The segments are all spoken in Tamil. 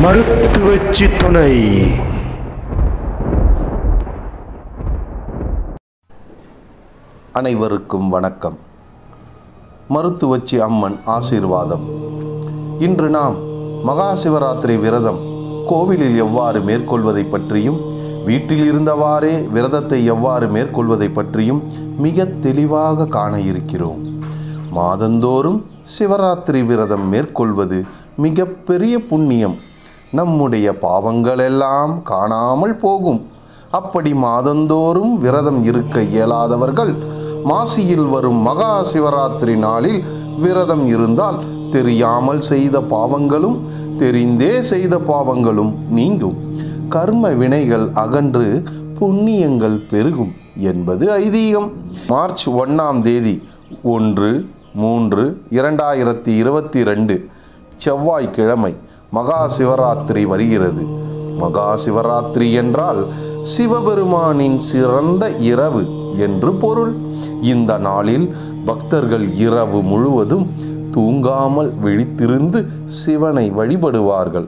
மருத்துவச்சி துணை. அனைவருக்கும் வணக்கம். மருத்துவச்சி அம்மன் ஆசீர்வாதம். இன்று நாம் மகா சிவராத்திரி விரதம் கோவிலில் எவ்வாறு மேற்கொள்வதை பற்றியும், வீட்டில் இருந்தவாறே விரதத்தை எவ்வாறு மேற்கொள்வதை பற்றியும் மிக தெளிவாக காண இருக்கிறோம். மாதந்தோறும் சிவராத்திரி விரதம் மேற்கொள்வது மிக பெரிய புண்ணியம். நம்முடைய பாவங்களெல்லாம் காணாமல் போகும். அப்படி மாதந்தோறும் விரதம் இருக்க இயலாதவர்கள் மாசியில் வரும் மகா சிவராத்திரி நாளில் விரதம் இருந்தால் தெரியாமல் செய்த பாவங்களும் தெரிந்தே செய்த பாவங்களும் நீங்கும். கர்ம வினைகள் அகன்று புண்ணியங்கள் பெருகும் என்பது ஐதீகம். மார்ச் 1ஆம் தேதி 1/3/2022 செவ்வாய்க்கிழமை மகா சிவராத்திரி வருகிறது. மகா சிவராத்திரி என்றால் சிவபெருமானின் சிறந்த இரவு என்று பொருள். இந்த நாளில் பக்தர்கள் இரவு முழுவதும் தூங்காமல் விழித்திருந்து சிவனை வழிபடுவார்கள்.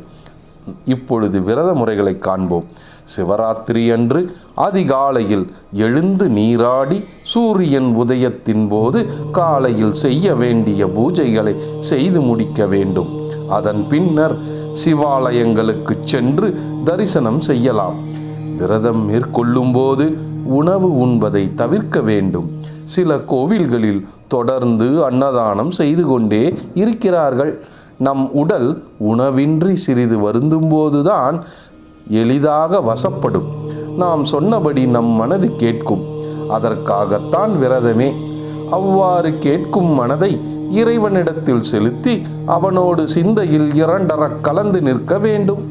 இப்பொழுது விரத முறைகளை காண்போம். சிவராத்திரி அன்று அதிகாலையில் எழுந்து நீராடி சூரியன் உதயத்தின் போது காலையில் செய்ய வேண்டிய பூஜைகளை செய்து முடிக்க வேண்டும். அதன் பின்னர் சிவாலயங்களுக்கு சென்று தரிசனம் செய்யலாம். விரதம் மேற்கொள்ளும் போது உணவு உண்பதை தவிர்க்க வேண்டும். சில கோவில்களில் தொடர்ந்து அன்னதானம் செய்து கொண்டே இருக்கிறார்கள். நம் உடல் உணவின்றி சிறிது வருந்தும் போதுதான் எளிதாக வசப்படும். நாம் சொன்னபடி நம் மனது கேட்கும். அதற்காகத்தான் விரதமே. அவ்வாறு கேட்கும் மனதை இறைவனிடத்தில் செலுத்தி அவனோடு சிந்தையில் இரண்டர கலந்து நிற்க வேண்டும்.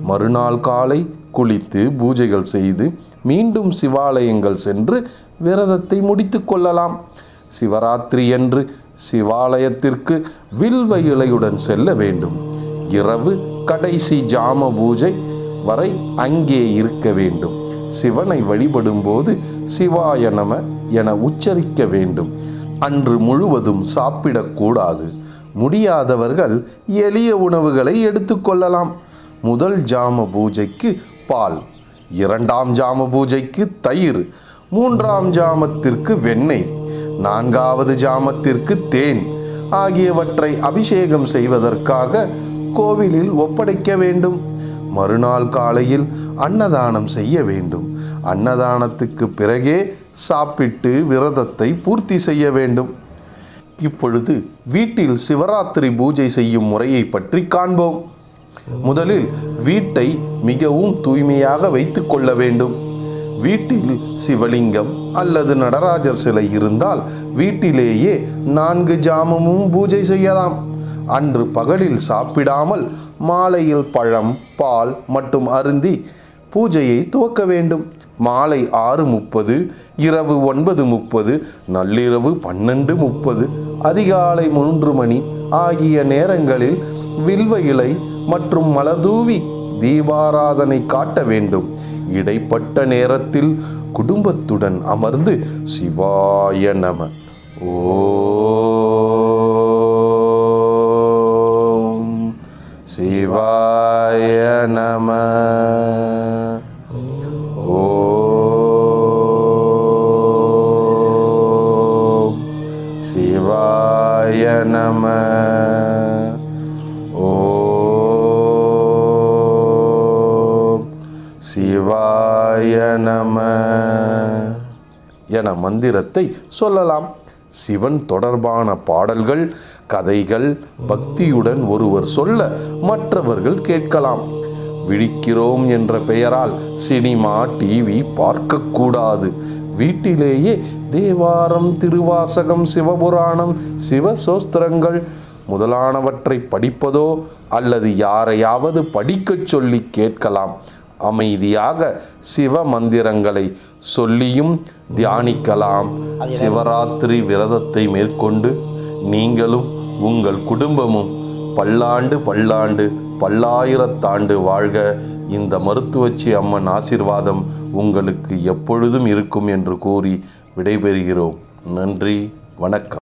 மறுநாள் காலை குளித்து பூஜைகள் செய்து மீண்டும் சிவாலயங்கள் சென்று விரதத்தை முடித்து கொள்ளலாம். சிவராத்திரி அன்று சிவாலயத்திற்கு வில்வ இலையுடன் செல்ல வேண்டும். இரவு கடைசி ஜாம பூஜை வரை அங்கே இருக்க வேண்டும். சிவனை வழிபடும் போது சிவாய நம என உச்சரிக்க வேண்டும். அன்று முழுவதும் சாப்பிடக்கூடாது. முடியாதவர்கள் எளிய உணவுகளை எடுத்துக்கொள்ளலாம். முதல் ஜாம பூஜைக்கு பால், 2ஆம் ஜாம பூஜைக்கு தயிர், 3ஆம் ஜாமத்திற்கு வெண்ணெய், 4வது ஜாமத்திற்கு தேன் ஆகியவற்றை அபிஷேகம் செய்வதற்காக கோவிலில் ஒப்படைக்க வேண்டும். மறுநாள் காலையில் அன்னதானம் செய்ய வேண்டும். அன்னதானத்துக்கு பிறகே சாப்பிட்டு விரதத்தை பூர்த்தி செய்ய வேண்டும். இப்பொழுது வீட்டில் சிவராத்திரி பூஜை செய்யும் முறையை பற்றி காண்போம். முதலில் வீட்டை மிகவும் தூய்மையாக வைத்து கொள்ள வேண்டும். வீட்டில் சிவலிங்கம் அல்லது நடராஜர் சிலை இருந்தால் வீட்டிலேயே 4 ஜாமமும் பூஜை செய்யலாம். அன்று பகலில் சாப்பிடாமல் மாலையில் பழம், பால் மட்டும் அருந்தி பூஜையை துவக்க வேண்டும். மாலை 6:30, இரவு 9:30, நள்ளிரவு 12:30, அதிகாலை 3 மணி ஆகிய நேரங்களில் வில்வ இலை மற்றும் மலர்தூவி தீபாராதனை காட்ட வேண்டும். இடைப்பட்ட நேரத்தில் குடும்பத்துடன் அமர்ந்து சிவாய நம, ஓம் சிவாய நம, ஓம் சிவாய நம, ஓம் சிவாய நம என மந்திரத்தை சொல்லலாம். சிவன் தொடர்பான பாடல்கள், கதைகள் பக்தியுடன் ஒருவர் சொல்ல மற்றவர்கள் கேட்கலாம். விழிக்கிறோம் என்ற பெயரால் சினிமா, டிவி பார்க்கக்கூடாது. வீட்டிலேயே தேவாரம், திருவாசகம், சிவபுராணம், சிவசோஸ்திரங்கள் முதலானவற்றை படிப்பதோ அல்லது யாரையாவது படிக்கச் சொல்லி கேட்கலாம். அமைதியாக சிவ மந்திரங்களை சொல்லியும் தியானிக்கலாம். சிவராத்திரி விரதத்தை மேற்கொண்டு நீங்களும் உங்கள் குடும்பமும் பல்லாண்டு பல்லாண்டு பல்லாயிரத்தாண்டு வாழ்க. இந்த மருத்துவச்சி அம்மன் ஆசீர்வாதம் உங்களுக்கு எப்பொழுதும் இருக்கும் என்று கூறி விடைபெறுகிறோம். நன்றி, வணக்கம்.